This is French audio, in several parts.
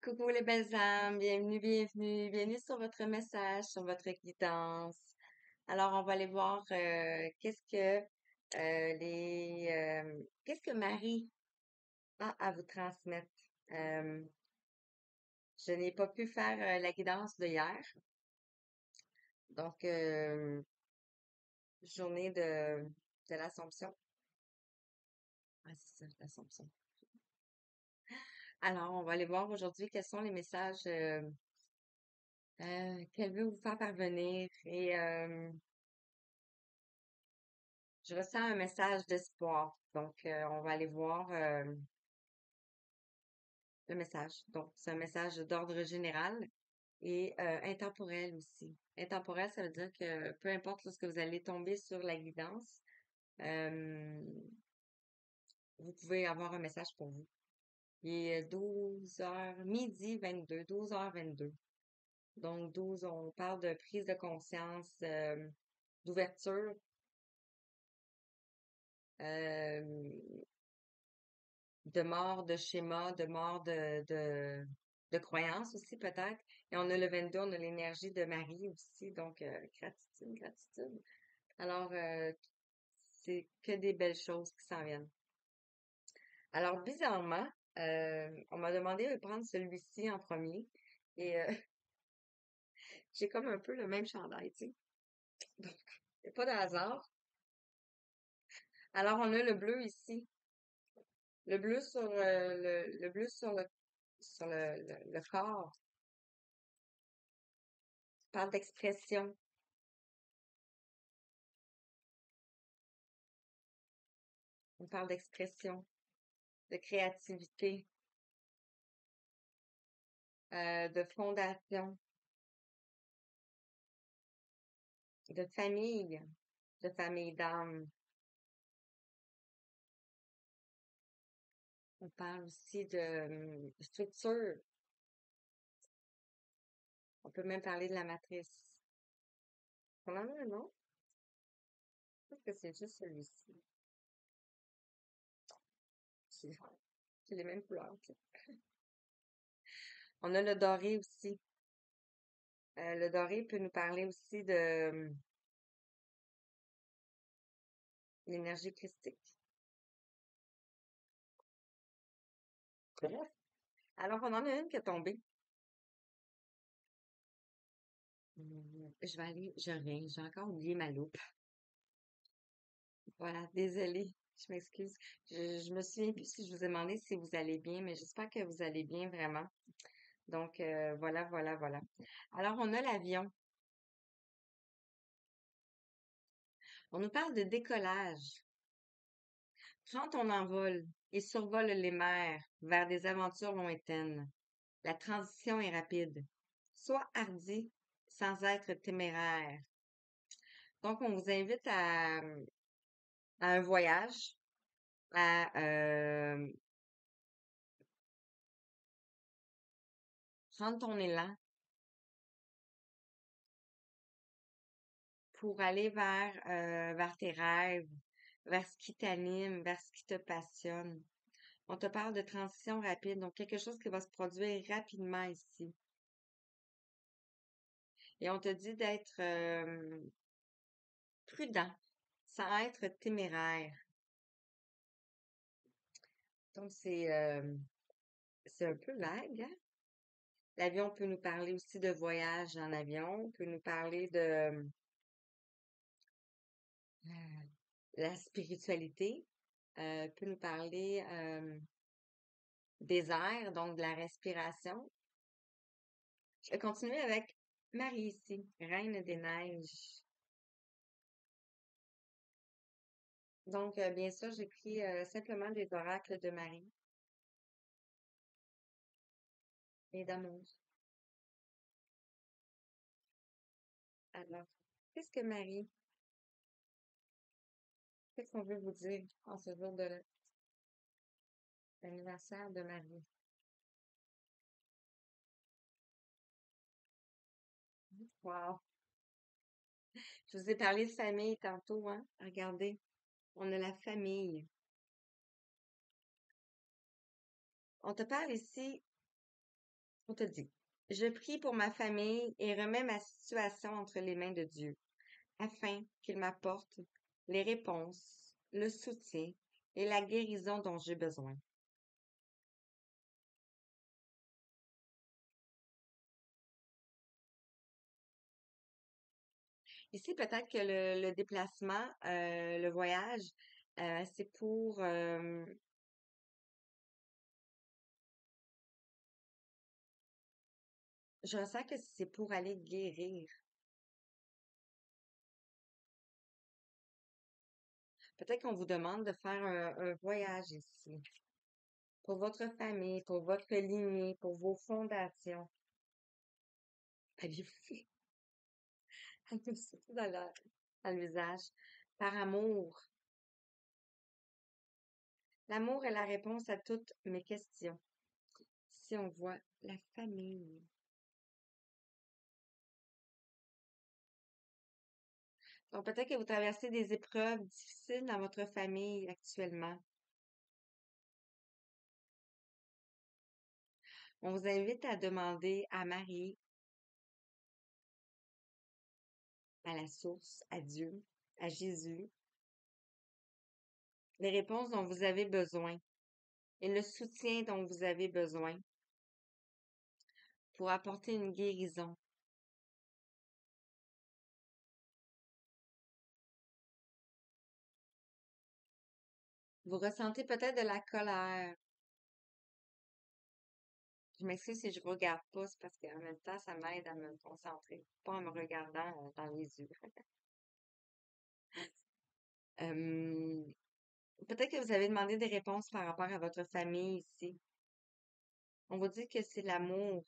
Coucou les belles âmes, bienvenue sur votre message, sur votre guidance. Alors, on va aller voir qu'est-ce que Marie a à vous transmettre. Euh, je n'ai pas pu faire la guidance de hier, donc journée de l'Assomption. Ah, c'est ça, l'Assomption. Alors, on va aller voir aujourd'hui quels sont les messages qu'elle veut vous faire parvenir et je ressens un message d'espoir. Donc, on va aller voir le message. Donc, c'est un message d'ordre général et intemporel aussi. Intemporel, ça veut dire que peu importe lorsque vous allez tomber sur la guidance, euh, vous pouvez avoir un message pour vous. Il est 12 heures, midi 22, 12h22. Donc, 12, on parle de prise de conscience, d'ouverture, euh, de mort de schéma, de mort de croyances aussi peut-être. Et on a le 22, on a l'énergie de Marie aussi, donc gratitude, gratitude. Alors, c'est que des belles choses qui s'en viennent. Alors, bizarrement, on m'a demandé de prendre celui-ci en premier et j'ai comme un peu le même chandail, tu sais. Donc, il n'y a pas de hasard. Alors, on a le bleu ici. Le bleu sur le bleu sur le corps. On parle d'expression. On parle d'expression, de créativité, de fondation, de famille d'âme. On parle aussi de structure. On peut même parler de la matrice. On en a un autre? Je pense que c'est juste celui-ci. C'est c'est les mêmes couleurs. Ok. On a le doré aussi. Le doré peut nous parler aussi de l'énergie christique. Bref. Alors, on en a une qui est tombée. Je vais aller, je reviens, j'ai encore oublié ma loupe. Voilà, désolée, je m'excuse. Je me souviens plus si je vous ai demandé si vous allez bien, mais j'espère que vous allez bien vraiment. Donc, voilà. Alors, on a l'avion. On nous parle de décollage. Prends ton envol et survole les mers vers des aventures lointaines. La transition est rapide. Sois hardi sans être téméraire. Donc, on vous invite à un voyage, à prendre ton élan pour aller vers tes rêves, vers ce qui t'anime, vers ce qui te passionne. On te parle de transition rapide, donc quelque chose qui va se produire rapidement ici. Et on te dit d'être prudent, sans être téméraire. Donc c'est un peu vague, hein? L'avion peut nous parler aussi de voyage en avion, peut nous parler de la spiritualité, peut nous parler des airs, donc de la respiration. Je vais continuer avec Marie ici, Reine des Neiges. Donc, bien sûr, j'ai pris simplement des oracles de Marie et d'amour. Alors, qu'est-ce que Marie, qu'est-ce qu'on veut vous dire en ce jour de l'anniversaire de Marie? Wow! Je vous ai parlé de famille tantôt, hein? Regardez, on a la famille. On te parle ici On te dit, je prie pour ma famille et remets ma situation entre les mains de Dieu, afin qu'il m'apporte les réponses, le soutien et la guérison dont j'ai besoin. Ici, peut-être que le déplacement, le voyage, c'est pour, je ressens que c'est pour aller guérir. Peut-être qu'on vous demande de faire un voyage ici, pour votre famille, pour votre lignée, pour vos fondations. Avez-vous fait? Surtout dans le visage. Par amour. L'amour est la réponse à toutes mes questions. Si on voit la famille. Donc peut-être que vous traversez des épreuves difficiles dans votre famille actuellement. On vous invite à demander à Marie, à la source, à Dieu, à Jésus, les réponses dont vous avez besoin et le soutien dont vous avez besoin pour apporter une guérison. Vous ressentez peut-être de la colère. Je m'excuse si je ne regarde pas, c'est parce qu'en même temps, ça m'aide à me concentrer, pas en me regardant dans les yeux. Euh, Peut-être que vous avez demandé des réponses par rapport à votre famille ici. On vous dit que c'est l'amour.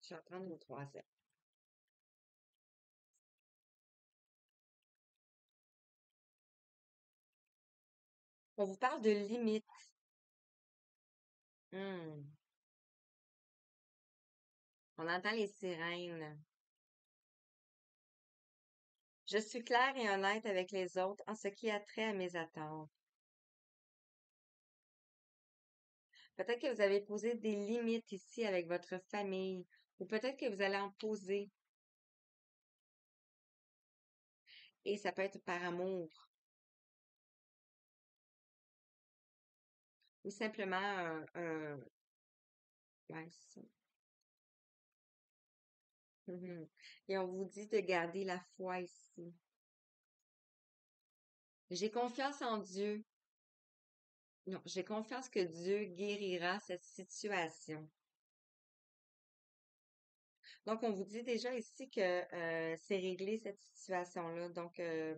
Je suis en train de vous troisième. On vous parle de limites. Hmm. On entend les sirènes. Je suis claire et honnête avec les autres en ce qui a trait à mes attentes. Peut-être que vous avez posé des limites ici avec votre famille, ou peut-être que vous allez en poser, et ça peut être par amour, ou simplement ouais, c'est ça. Mhm. Et on vous dit de garder la foi ici. J'ai confiance en Dieu. Non, j'ai confiance que Dieu guérira cette situation. Donc, on vous dit déjà ici que c'est réglé cette situation-là. Donc, euh,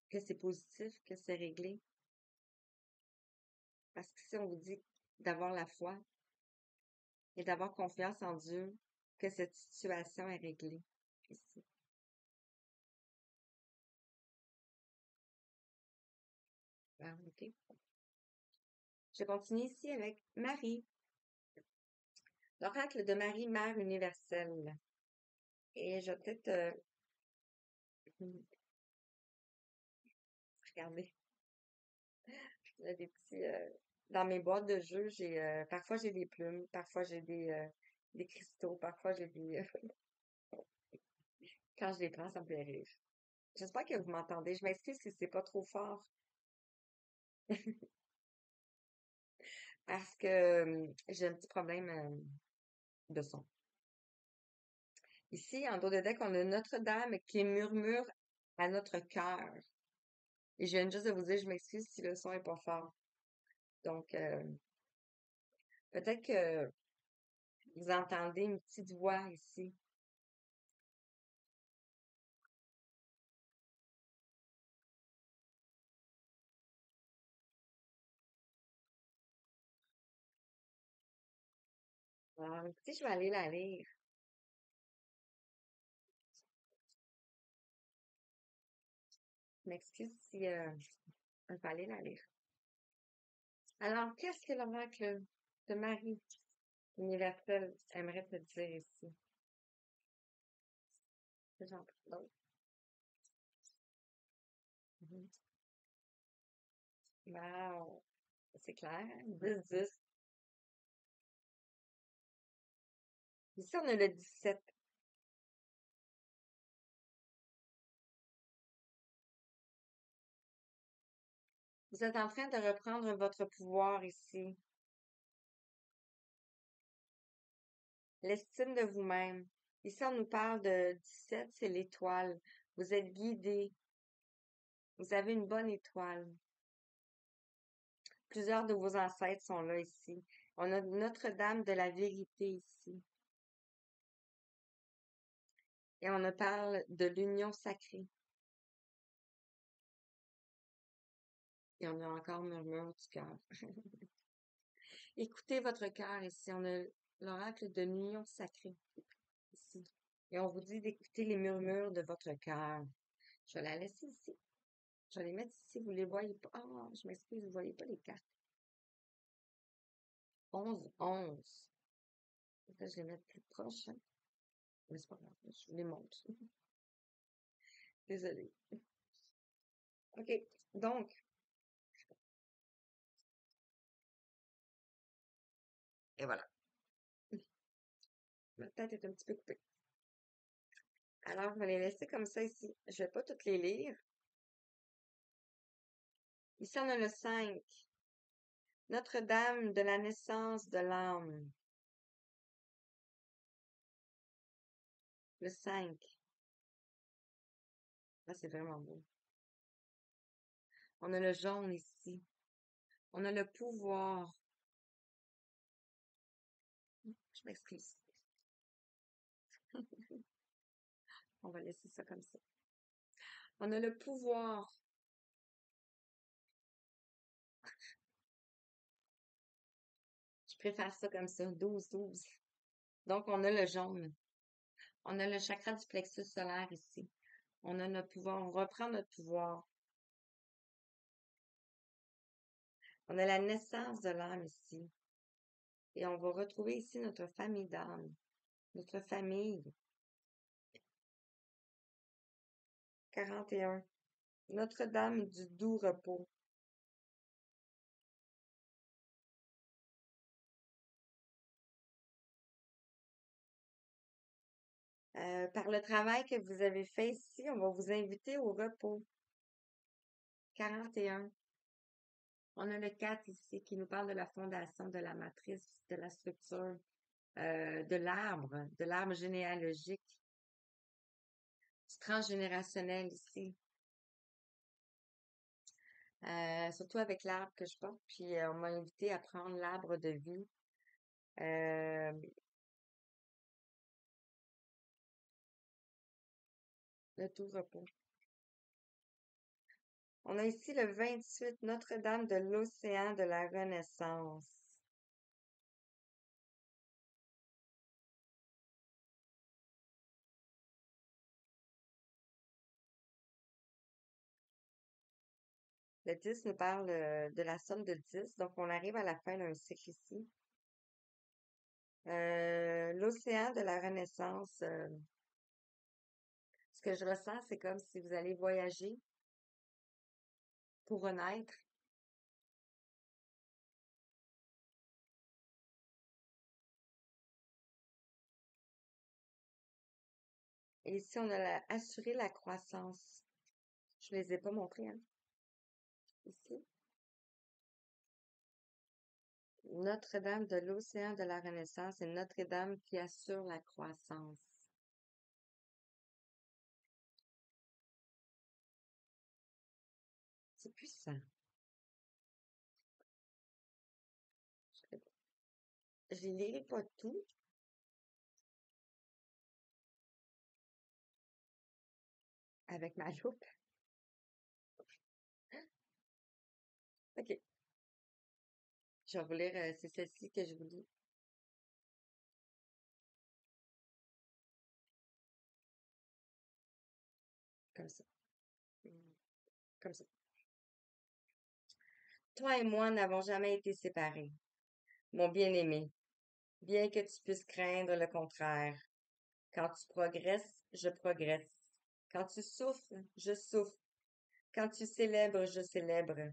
que c'est positif, que c'est réglé. Parce que si on vous dit d'avoir la foi et d'avoir confiance en Dieu, que cette situation est réglée ici. Ah, OK. Je continue ici avec Marie, l'oracle de Marie, Mère universelle. Et je vais peut-être regarder. J'ai des petits, dans mes boîtes de jeux, j'ai parfois j'ai des plumes, parfois j'ai des cristaux, parfois j'ai des quand je les prends, ça me fait rire. J'espère que vous m'entendez. Je m'excuse si c'est pas trop fort parce que j'ai un petit problème de son. Ici, en dos de deck, on a Notre-Dame qui murmure à notre cœur. Et je viens juste de vous dire, je m'excuse si le son est pas fort. Donc, peut-être que vous entendez une petite voix ici. Alors, écoutez, je vais aller la lire. Je m'excuse si je vais aller la lire. Alors, qu'est-ce que l'oracle de Marie universel aimerait te dire ici. J'en prie d'autres. Mhm. Wow, c'est clair, hein? 10-10. Ici, on a le 17. Vous êtes en train de reprendre votre pouvoir ici. L'estime de vous-même. Ici, on nous parle de 17, c'est l'étoile. Vous êtes guidé. Vous avez une bonne étoile. Plusieurs de vos ancêtres sont là ici. On a Notre-Dame de la vérité ici. Et on nous parle de l'union sacrée. Et on a encore murmure du cœur. Écoutez votre cœur ici. On a l'oracle de l'union sacrée ici. Et on vous dit d'écouter les murmures de votre cœur. Je vais la laisser ici. Je vais les mettre ici. Vous les voyez pas. Ah, je m'excuse, vous voyez pas les cartes. 11-11. Je vais les mettre plus proche, hein. Mais c'est pas grave. Je vous les montre. Désolée. OK. Donc, et voilà. Ma tête est un petit peu coupée. Alors, je vais les laisser comme ça ici. Je vais pas toutes les lire. Ici, on a le 5. Notre-Dame de la naissance de l'âme. Le 5. Ah, c'est vraiment beau. On a le jaune ici. On a le pouvoir. Je m'excuse. On va laisser ça comme ça. On a le pouvoir. Je préfère ça comme ça. 12-12. Donc, on a le jaune. On a le chakra du plexus solaire ici. On a notre pouvoir. On reprend notre pouvoir. On a la naissance de l'âme ici. Et on va retrouver ici notre famille d'âme. Notre famille. 41. Notre-Dame du doux repos. Par le travail que vous avez fait ici, on va vous inviter au repos. 41. On a le 4 ici qui nous parle de la fondation, de la matrice, de la structure, de l'arbre généalogique, du transgénérationnel ici. Surtout avec l'arbre que je porte, puis on m'a invité à prendre l'arbre de vie. Euh, le tout repos. On a ici le 28, Notre-Dame de l'océan de la Renaissance. Le 10 nous parle de la somme de 10, donc on arrive à la fin d'un cycle ici. L'océan de la Renaissance, ce que je ressens, c'est comme si vous allez voyager pour renaître. Et ici, on a assuré la croissance. Je ne les ai pas montrés, hein, ici. Notre-Dame de l'océan de la Renaissance et Notre-Dame qui assure la croissance. C'est puissant. Je ne lirai pas tout. Avec ma loupe. OK. Je vais vous lire, c'est celle-ci que je vous lis. Comme ça. Comme ça. Toi et moi n'avons jamais été séparés, mon bien-aimé. bien que tu puisses craindre le contraire. Quand tu progresses, je progresse. Quand tu souffres, je souffre. Quand tu célèbres, je célèbre.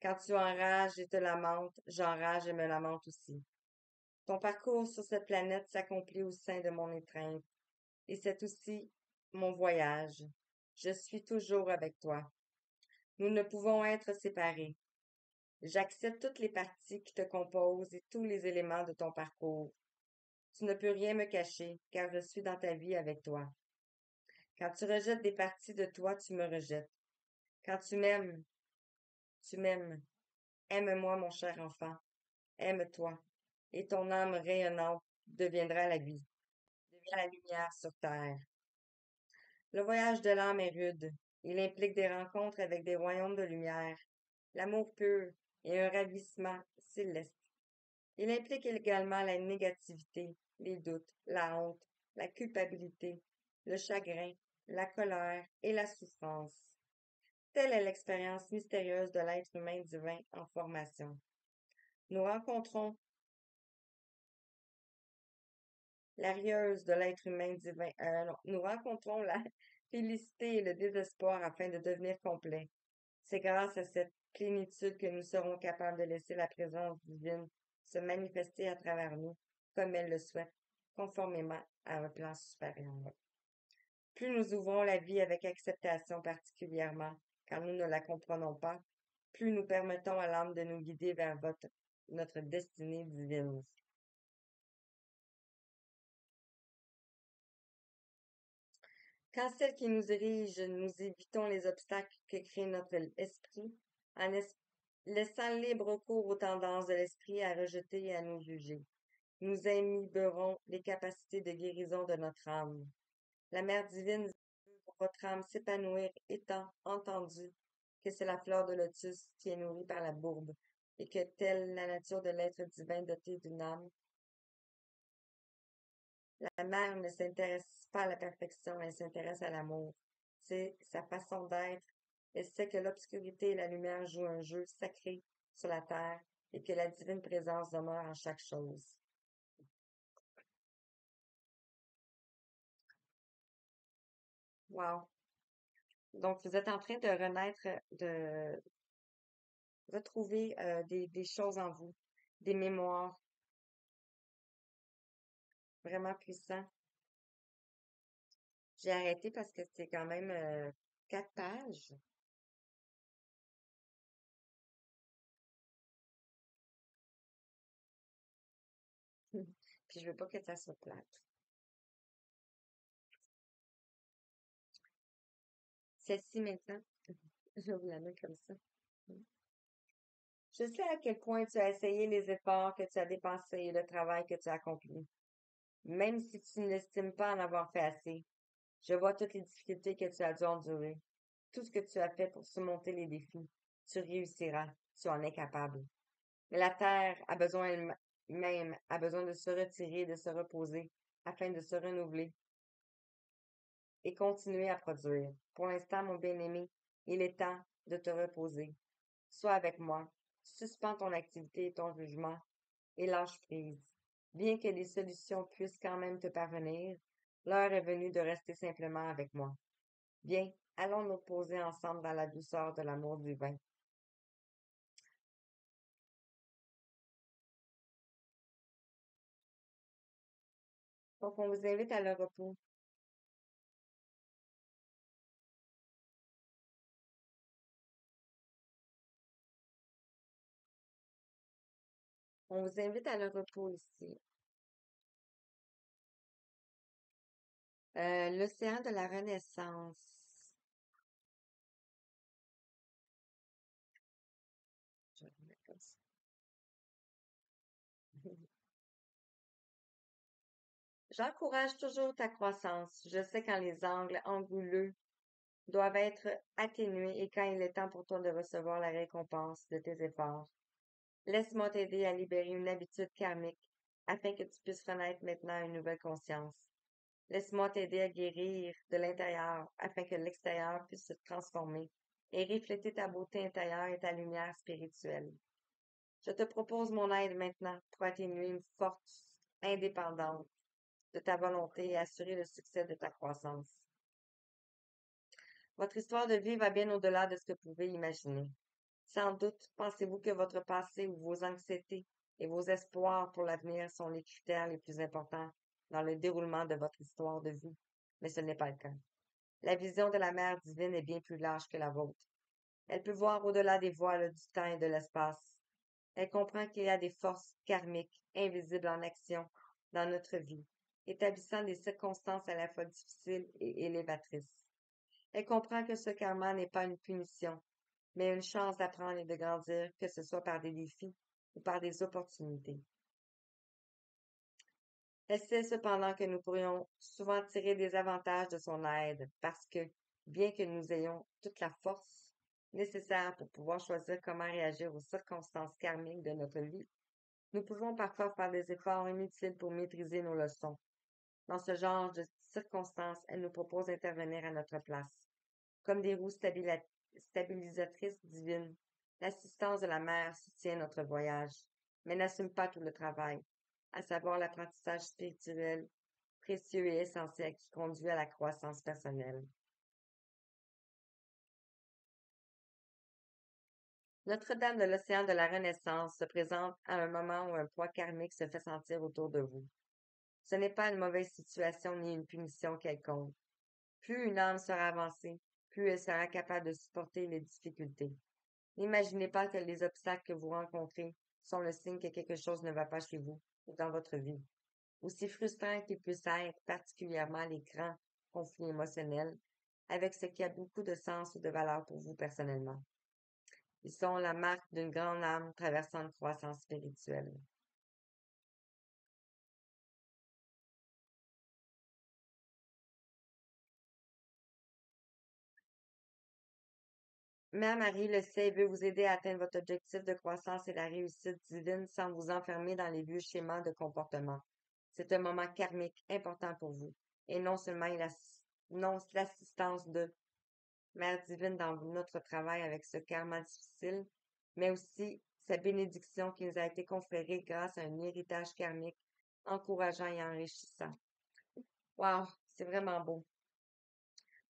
Quand tu enrages et te lamentes, j'enrage et me lamente aussi. Ton parcours sur cette planète s'accomplit au sein de mon étreinte, et c'est aussi mon voyage. Je suis toujours avec toi. Nous ne pouvons être séparés. J'accepte toutes les parties qui te composent et tous les éléments de ton parcours. Tu ne peux rien me cacher, car je suis dans ta vie avec toi. Quand tu rejettes des parties de toi, tu me rejettes. Quand tu m'aimes, tu m'aimes. Aime-moi, mon cher enfant. Aime-toi. Et ton âme rayonnante deviendra la vie, devient la lumière sur terre. Le voyage de l'âme est rude. Il implique des rencontres avec des royaumes de lumière, l'amour pur et un ravissement céleste. Il implique également la négativité, les doutes, la honte, la culpabilité, le chagrin, la colère et la souffrance. Telle est l'expérience mystérieuse de l'être humain divin en formation. Nous rencontrons la rieuse de l'être humain divin. Non, nous rencontrons la félicité et le désespoir afin de devenir complets. C'est grâce à cette plénitude que nous serons capables de laisser la présence divine se manifester à travers nous, comme elle le souhaite, conformément à un plan supérieur. Plus nous ouvrons la vie avec acceptation particulièrement, car nous ne la comprenons pas, plus nous permettons à l'âme de nous guider vers notre destinée divine. Quand celle qui nous dirige, nous évitons les obstacles que crée notre esprit, en laissant libre cours aux tendances de l'esprit à rejeter et à nous juger. Nous imbiberons les capacités de guérison de notre âme. La Mère divine veut pour votre âme s'épanouir étant entendu que c'est la fleur de lotus qui est nourrie par la bourbe, et que telle la nature de l'être divin doté d'une âme, la mère ne s'intéresse pas à la perfection, elle s'intéresse à l'amour. C'est sa façon d'être. Elle sait que l'obscurité et la lumière jouent un jeu sacré sur la terre et que la divine présence demeure en chaque chose. Wow. Donc, vous êtes en train de renaître, de retrouver des choses en vous, des mémoires vraiment puissants. J'ai arrêté parce que c'est quand même 4 pages. Puis je veux pas que ça soit plate. Celle-ci maintenant, je vais vous la mettre comme ça. Je sais à quel point tu as essayé les efforts que tu as dépensés et le travail que tu as accompli. Même si tu n'estimes pas en avoir fait assez, je vois toutes les difficultés que tu as dû endurer. Tout ce que tu as fait pour surmonter les défis. Tu réussiras. Tu en es capable. Mais la terre a besoin elle-même, a besoin de se retirer, de se reposer, afin de se renouveler et continuer à produire. Pour l'instant, mon bien-aimé, il est temps de te reposer. Sois avec moi. Suspends ton activité et ton jugement et lâche prise. Bien que les solutions puissent quand même te parvenir, l'heure est venue de rester simplement avec moi. Viens, allons nous poser ensemble dans la douceur de l'amour divin. Donc, on vous invite à le repos. On vous invite à le repos ici. L'océan de la Renaissance. Je vais le mettre comme ça. J'encourage toujours ta croissance. Je sais quand les angles anguleux doivent être atténués et quand il est temps pour toi de recevoir la récompense de tes efforts. Laisse-moi t'aider à libérer une habitude karmique afin que tu puisses renaître maintenant à une nouvelle conscience. Laisse-moi t'aider à guérir de l'intérieur afin que l'extérieur puisse se transformer et refléter ta beauté intérieure et ta lumière spirituelle. Je te propose mon aide maintenant pour atténuer une forte indépendante de ta volonté et assurer le succès de ta croissance. Votre histoire de vie va bien au-delà de ce que vous pouvez imaginer. Sans doute, pensez-vous que votre passé ou vos anxiétés et vos espoirs pour l'avenir sont les critères les plus importants dans le déroulement de votre histoire de vie, mais ce n'est pas le cas. La vision de la Mère divine est bien plus large que la vôtre. Elle peut voir au-delà des voiles du temps et de l'espace. Elle comprend qu'il y a des forces karmiques invisibles en action dans notre vie, établissant des circonstances à la fois difficiles et élévatrices. Elle comprend que ce karma n'est pas une punition, mais une chance d'apprendre et de grandir, que ce soit par des défis ou par des opportunités. Elle sait cependant que nous pourrions souvent tirer des avantages de son aide parce que, bien que nous ayons toute la force nécessaire pour pouvoir choisir comment réagir aux circonstances karmiques de notre vie, nous pouvons parfois faire des efforts inutiles pour maîtriser nos leçons. Dans ce genre de circonstances, elle nous propose d'intervenir à notre place. Comme des roues stabilisatrices divines, l'assistance de la mère soutient notre voyage, mais n'assume pas tout le travail, à savoir l'apprentissage spirituel précieux et essentiel qui conduit à la croissance personnelle. Notre-Dame de l'Océan de la Renaissance se présente à un moment où un poids karmique se fait sentir autour de vous. Ce n'est pas une mauvaise situation ni une punition quelconque. Plus une âme sera avancée, plus elle sera capable de supporter les difficultés. N'imaginez pas que les obstacles que vous rencontrez sont le signe que quelque chose ne va pas chez vous ou dans votre vie. Aussi frustrant qu'ils puissent être, particulièrement les grands conflits émotionnels, avec ce qui a beaucoup de sens ou de valeur pour vous personnellement. Ils sont la marque d'une grande âme traversant une croissance spirituelle. Mère Marie le sait et veut vous aider à atteindre votre objectif de croissance et la réussite divine sans vous enfermer dans les vieux schémas de comportement. C'est un moment karmique important pour vous et non seulement non l'assistance de Mère divine dans notre travail avec ce karma difficile, mais aussi sa bénédiction qui nous a été conférée grâce à un héritage karmique encourageant et enrichissant. Wow, c'est vraiment beau.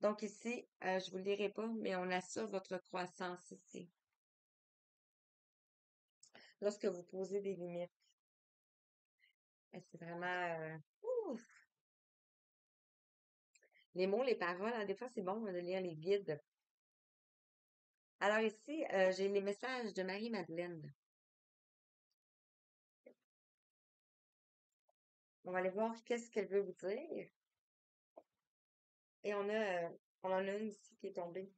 Donc ici, je vous le dirai pas, mais on assure votre croissance ici. Lorsque vous posez des limites, c'est vraiment ouf. Les mots, les paroles, hein, des fois c'est bon de lire les guides. Alors ici, j'ai les messages de Marie-Madeleine. On va aller voir qu'est-ce qu'elle veut vous dire. Et on en a une ici qui est tombée.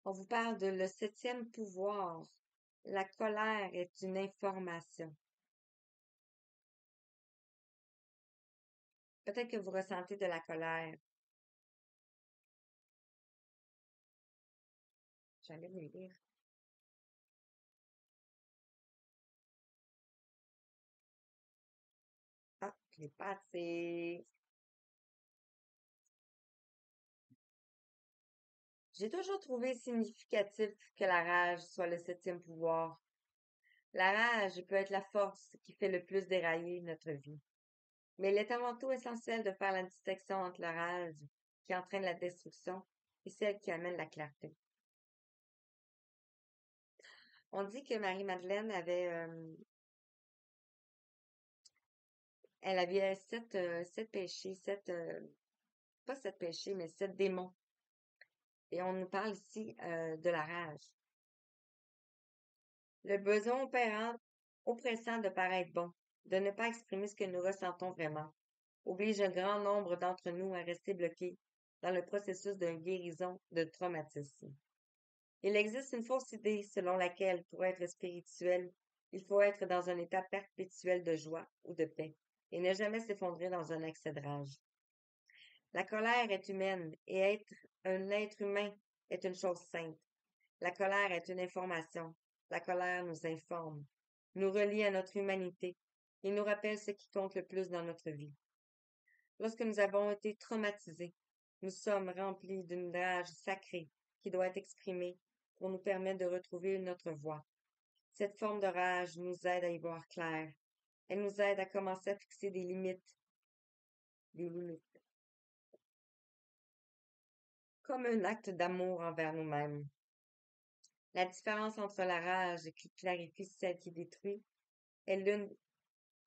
On vous parle de le septième pouvoir. La colère est une information. Peut-être que vous ressentez de la colère. J'allais vous le dire. Ah, je l'ai pas assez. J'ai toujours trouvé significatif que la rage soit le septième pouvoir. La rage peut être la force qui fait le plus dérailler notre vie. Mais il est avant tout essentiel de faire la distinction entre la rage qui entraîne la destruction et celle qui amène la clarté. On dit que Marie-Madeleine elle avait sept péchés, pas sept péchés, mais sept démons. Et on nous parle ici de la rage. Le besoin oppressant de paraître bon, de ne pas exprimer ce que nous ressentons vraiment, oblige un grand nombre d'entre nous à rester bloqués dans le processus de guérison de traumatisme. Il existe une fausse idée selon laquelle, pour être spirituel, il faut être dans un état perpétuel de joie ou de paix et ne jamais s'effondrer dans un accès de rage. La colère est humaine et être un être humain est une chose sainte. La colère est une information. La colère nous informe, nous relie à notre humanité et nous rappelle ce qui compte le plus dans notre vie. Lorsque nous avons été traumatisés, nous sommes remplis d'une rage sacrée qui doit être exprimée pour nous permettre de retrouver notre voie. Cette forme de rage nous aide à y voir clair. Elle nous aide à commencer à fixer des limites, comme un acte d'amour envers nous-mêmes. La différence entre la rage qui clarifie celle qui détruit est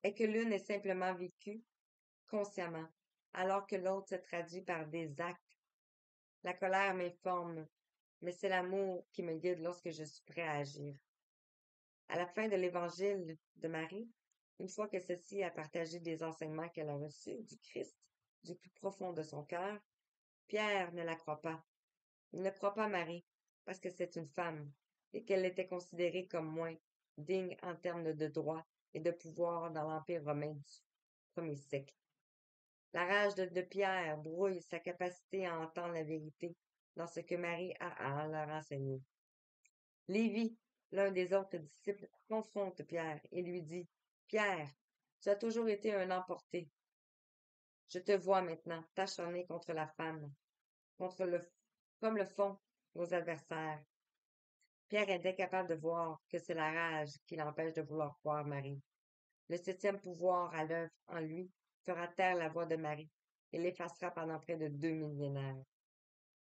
est que l'une est simplement vécue consciemment, alors que l'autre se traduit par des actes. La colère m'informe, mais c'est l'amour qui me guide lorsque je suis prêt à agir. À la fin de l'évangile de Marie, une fois que celle-ci a partagé des enseignements qu'elle a reçus du Christ, du plus profond de son cœur, Pierre ne la croit pas. Il ne croit pas Marie, parce que c'est une femme, et qu'elle était considérée comme moins digne en termes de droit et de pouvoir dans l'Empire romain du premier siècle. La rage de Pierre brouille sa capacité à entendre la vérité dans ce que Marie a à leur enseigner. Lévi, l'un des autres disciples, confronte Pierre et lui dit, Pierre, tu as toujours été un emporté. Je te vois maintenant t'acharner contre la femme, comme le font nos adversaires. Pierre est incapable de voir que c'est la rage qui l'empêche de vouloir croire Marie. Le septième pouvoir à l'œuvre en lui fera taire la voix de Marie et l'effacera pendant près de 2 millénaires.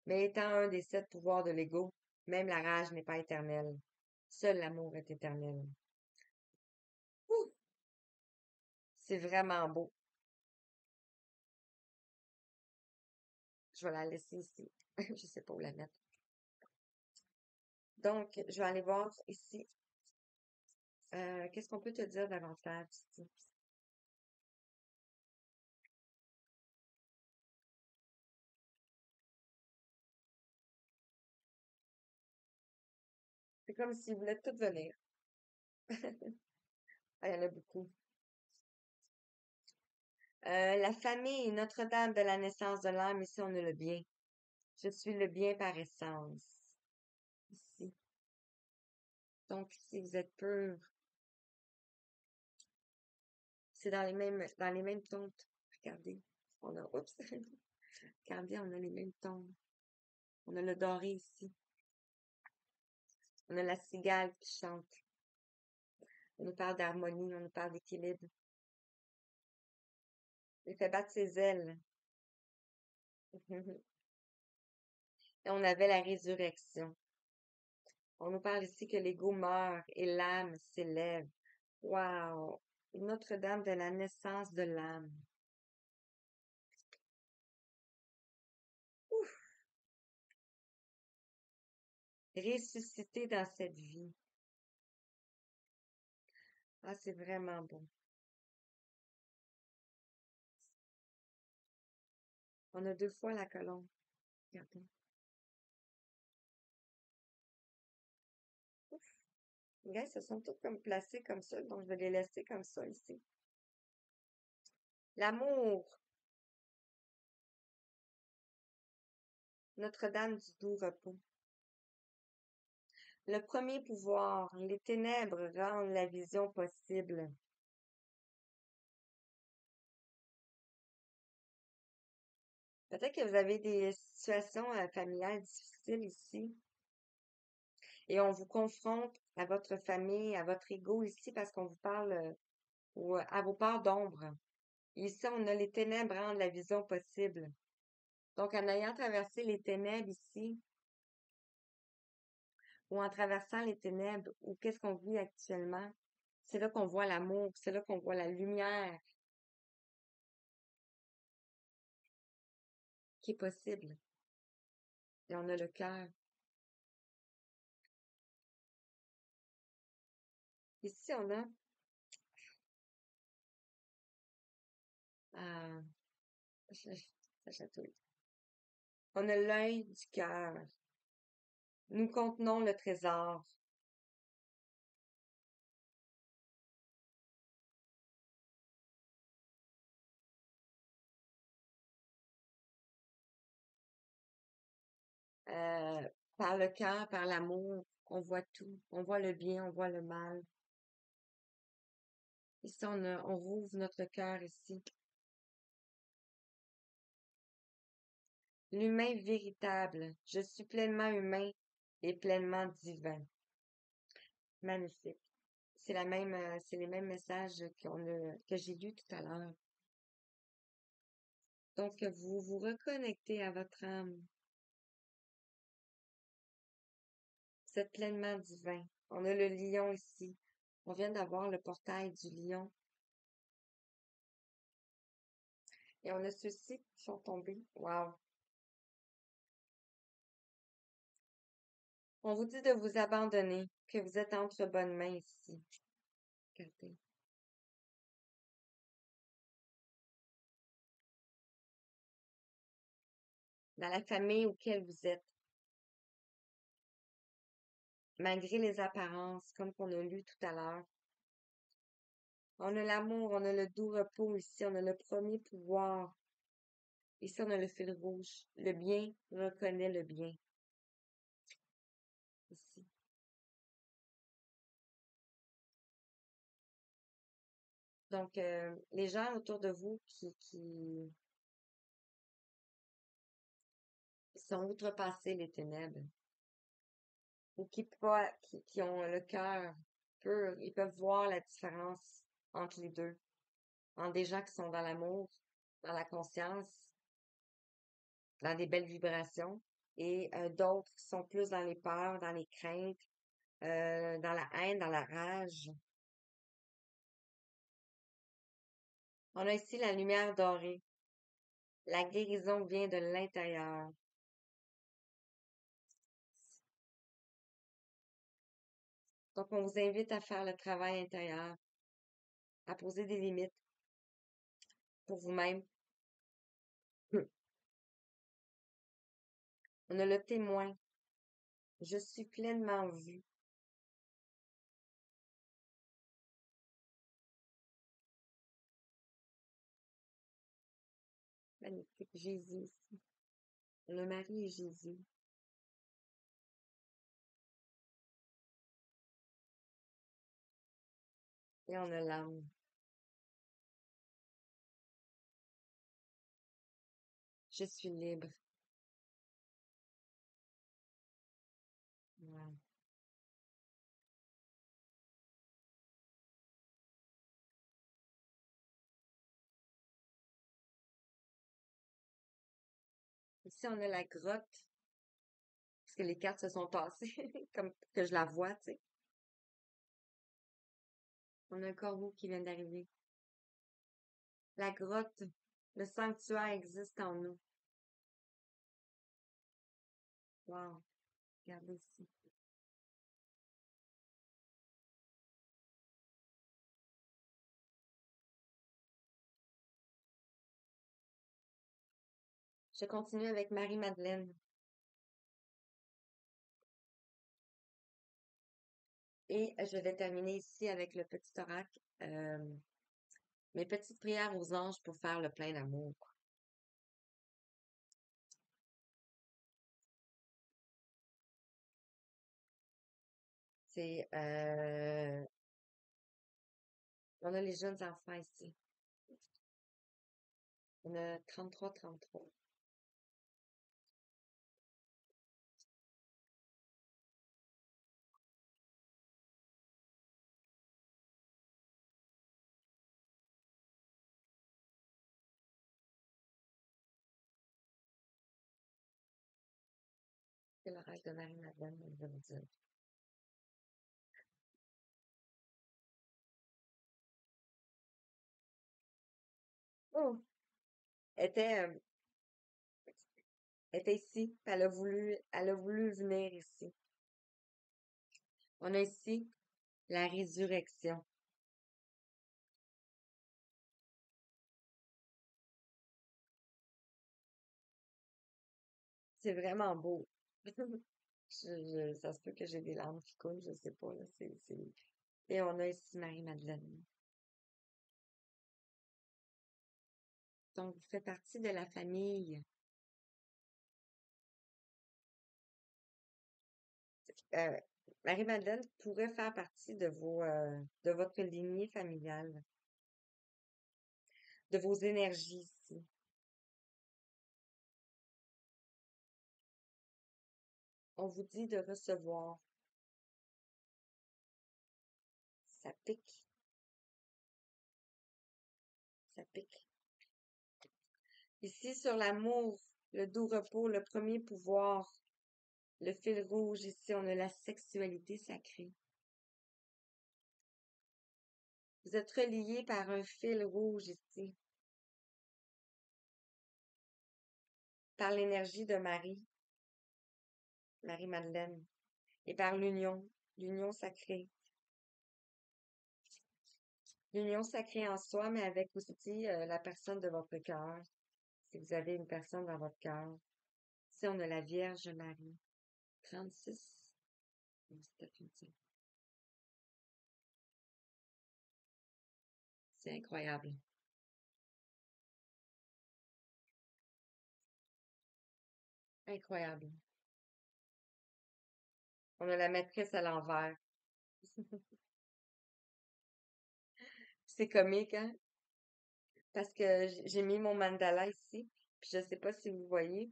Mais étant un des 7 pouvoirs de l'ego, même la rage n'est pas éternelle. Seul l'amour est éternel. Ouh, c'est vraiment beau. Je vais la laisser ici. Je sais pas où la mettre. Donc, je vais aller voir ici. Qu'est-ce qu'on peut te dire davantage ici? C'est comme s'il voulait tout venir. Ah, il y en a beaucoup. La famille est Notre-Dame de la naissance de l'âme, ici on a le bien. Je suis le bien par essence. Ici. Donc, si vous êtes pur, c'est dans les mêmes tons. Regardez. Oups. Regardez, on a les mêmes tons. On a le doré ici. On a la cigale qui chante. On nous parle d'harmonie, on nous parle d'équilibre. Il fait battre ses ailes. Et on avait la résurrection. On nous parle ici que l'ego meurt et l'âme s'élève. Wow! Notre-Dame de la naissance de l'âme. Ouf! Ressuscité dans cette vie. Ah, c'est vraiment beau. On a 2 fois la colombe. Regardez. Ouf! Les gars, ils se sont tous comme placés comme ça, donc je vais les laisser comme ça ici. L'amour. Notre-Dame du doux repos. Le premier pouvoir, les ténèbres rendent la vision possible. Peut-être que vous avez des situations familiales difficiles ici et on vous confronte à votre famille, à votre ego ici parce qu'on vous parle ou à vos parts d'ombre. Ici, on a les ténèbres rendent la vision possible. Donc, en ayant traversé les ténèbres ici, ou en traversant les ténèbres, ou qu'est-ce qu'on vit actuellement, c'est là qu'on voit l'amour, c'est là qu'on voit la lumière qui est possible. Et on a le cœur. Ici, on a euh, ça chatouille. On a l'œil du cœur. Nous contenons le trésor. Euh, Par le cœur, par l'amour, on voit tout. On voit le bien, on voit le mal. Ici, on rouvre notre cœur ici. L'humain véritable. Je suis pleinement humain et pleinement divin. Magnifique. c'est les mêmes messages que j'ai lus tout à l'heure. Donc, vous vous reconnectez à votre âme. Vous êtes pleinement divin. On a le lion ici. On vient d'avoir le portail du lion. Et on a ceux-ci qui sont tombés. Wow. On vous dit de vous abandonner, que vous êtes entre bonnes mains ici. Regardez. Dans la famille auquel vous êtes, malgré les apparences, comme qu'on a lu tout à l'heure. On a l'amour, on a le doux repos ici, on a le premier pouvoir. Ici, on a le fil rouge. Le bien reconnaît le bien. Ici. Donc, les gens autour de vous qui sont outrepassés les ténèbres ou qui ont le cœur pur, ils peuvent voir la différence entre les deux, entre des gens qui sont dans l'amour, dans la conscience, dans des belles vibrations, et d'autres qui sont plus dans les peurs, dans les craintes, dans la haine, dans la rage. On a ici la lumière dorée. La guérison vient de l'intérieur. Donc, on vous invite à faire le travail intérieur, à poser des limites pour vous-même. On a le témoin. Je suis pleinement vue. Magnifique. Jésus ici. Le mari est Jésus. Et on a l'âme. Je suis libre. Wow. Ici, on a la grotte, parce que les cartes se sont passées, comme que je la vois, tu sais. On a un corbeau qui vient d'arriver. La grotte, le sanctuaire existe en nous. Wow. Regardez ici. Je continue avec Marie-Madeleine. Et je vais terminer ici avec le petit oracle. Mes petites prières aux anges pour faire le plein d'amour. C'est, on a les jeunes enfants ici. On a 33. C'est l'oracle de Marie-Madeleine, je vais vous dire. Oh! Était, euh, était ici. Elle a voulu venir ici. On a ici la résurrection. C'est vraiment beau. Ça se peut que j'ai des larmes qui coulent, je sais pas, là. Et on a ici Marie-Madeleine. Donc, vous faites partie de la famille. Euh, Marie-Madeleine pourrait faire partie de votre lignée familiale, de vos énergies ici. On vous dit de recevoir. Ça pique, ça pique. Ici, sur l'amour, le doux repos, le premier pouvoir, le fil rouge, ici, on a la sexualité sacrée. Vous êtes reliés par un fil rouge ici, par l'énergie de Marie, Marie-Madeleine, et par l'union sacrée. L'union sacrée en soi, mais avec aussi la personne de votre cœur, si vous avez une personne dans votre cœur. Ici, on a la Vierge Marie. 36. C'est incroyable. Incroyable. On a la maîtresse à l'envers. C'est comique, hein? Parce que j'ai mis mon mandala ici, puis je sais pas si vous voyez.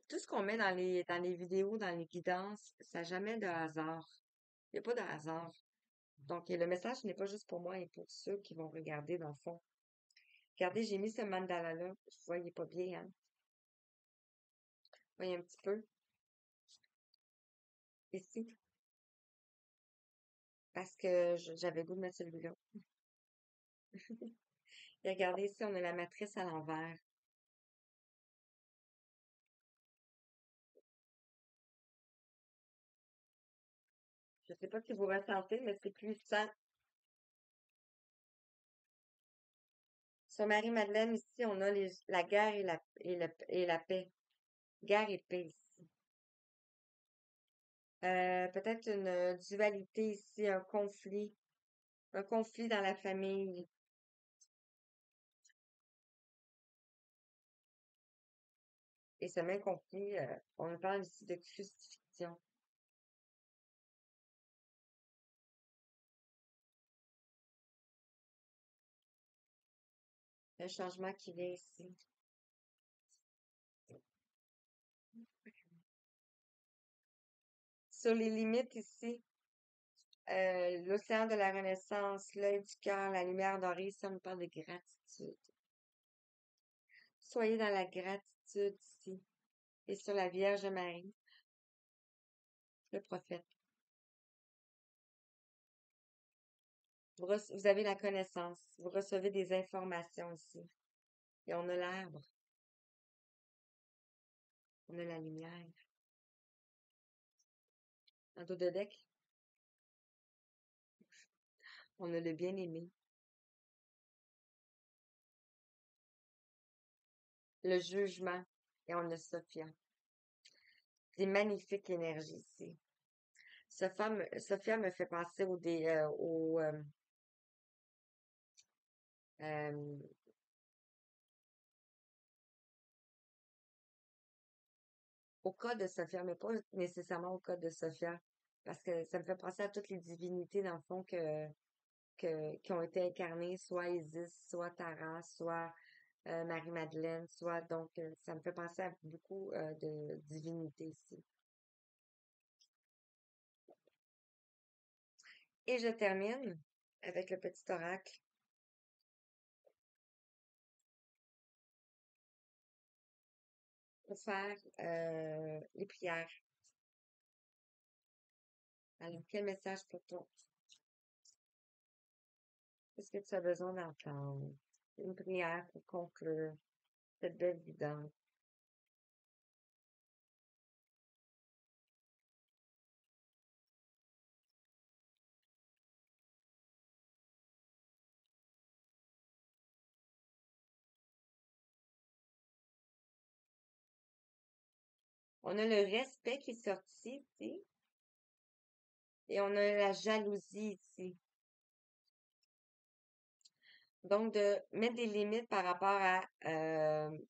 Tout ce qu'on met dans les vidéos, dans les guidances, ça n'a jamais de hasard. Il n'y a pas de hasard. Donc, et le message n'est pas juste pour moi et pour ceux qui vont regarder dans le fond. Regardez, j'ai mis ce mandala-là. Vous voyez pas bien, hein? Vous voyez un petit peu ici. Parce que j'avais le goût de mettre celui-là. Et regardez ici, on a la matrice à l'envers. Je sais pas si vous ressentez, mais c'est puissant. Sur Marie-Madeleine, ici, on a la guerre et la paix. Guerre et paix ici. Peut-être une dualité ici, un conflit. Un conflit dans la famille. Et ce même conflit, on parle ici de crucifixion. Un changement qui vient ici. Sur les limites ici, l'océan de la Renaissance, l'œil du cœur, la lumière dorée, ça me parle de gratitude. Soyez dans la gratitude ici. Et sur la Vierge Marie, le prophète. Vous avez la connaissance, vous recevez des informations ici. Et on a l'arbre, on a la lumière. En dos de deck, on a le bien-aimé, le jugement, et on a Sophia. Des magnifiques énergies ici. Sophia me fait penser euh, au cas de Sophia, mais pas nécessairement au cas de Sophia, parce que ça me fait penser à toutes les divinités, dans le fond, qui ont été incarnées, soit Isis, soit Tara, soit Marie-Madeleine, soit donc ça me fait penser à beaucoup de divinités ici. Et je termine avec le petit oracle pour faire les prières. Alors, quel message pour toi? Qu'est-ce que tu as besoin d'entendre? Une prière pour conclure cette belle guidance. On a le respect qui est sorti ici et on a la jalousie ici. Donc, de mettre des limites par rapport à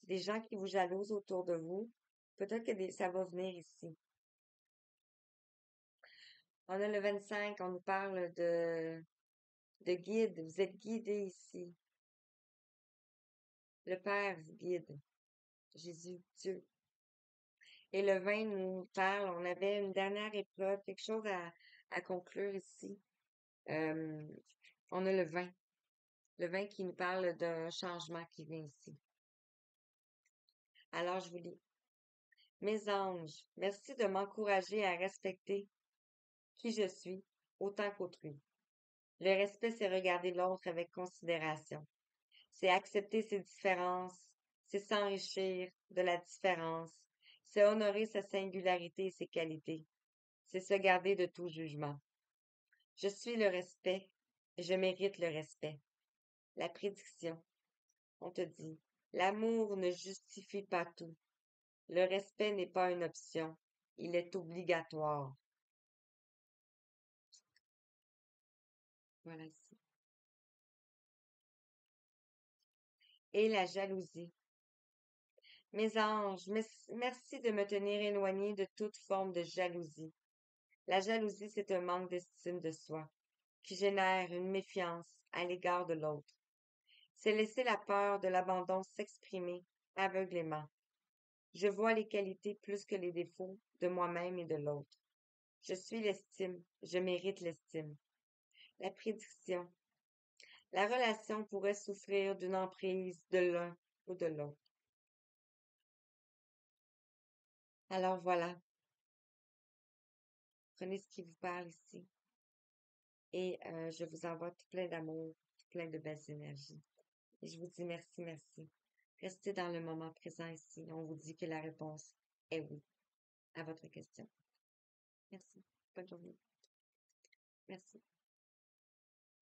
des gens qui vous jalousent autour de vous. Peut-être que ça va venir ici. On a le 25, on nous parle de guide. Vous êtes guidés ici. Le Père vous guide. Jésus, Dieu. Et le 20 nous parle, on avait une dernière épreuve, quelque chose à conclure ici. Euh, on a le vin qui nous parle d'un changement qui vient ici. Alors, je vous lis. Mes anges, merci de m'encourager à respecter qui je suis autant qu'autrui. Le respect, c'est regarder l'autre avec considération. C'est accepter ses différences, c'est s'enrichir de la différence, c'est honorer sa singularité et ses qualités, c'est se garder de tout jugement. Je suis le respect et je mérite le respect. La prédiction, on te dit, l'amour ne justifie pas tout. Le respect n'est pas une option, il est obligatoire. Voilà ici. Et la jalousie. Mes anges, merci de me tenir éloignée de toute forme de jalousie. La jalousie, c'est un manque d'estime de soi qui génère une méfiance à l'égard de l'autre. C'est laisser la peur de l'abandon s'exprimer aveuglément. Je vois les qualités plus que les défauts de moi-même et de l'autre. Je suis l'estime, je mérite l'estime. La prédiction. La relation pourrait souffrir d'une emprise de l'un ou de l'autre. Alors voilà, prenez ce qui vous parle ici et je vous envoie tout plein d'amour, tout plein de belles énergies. Et je vous dis merci, merci. Restez dans le moment présent ici. On vous dit que la réponse est oui à votre question. Merci. Bonne journée. Merci.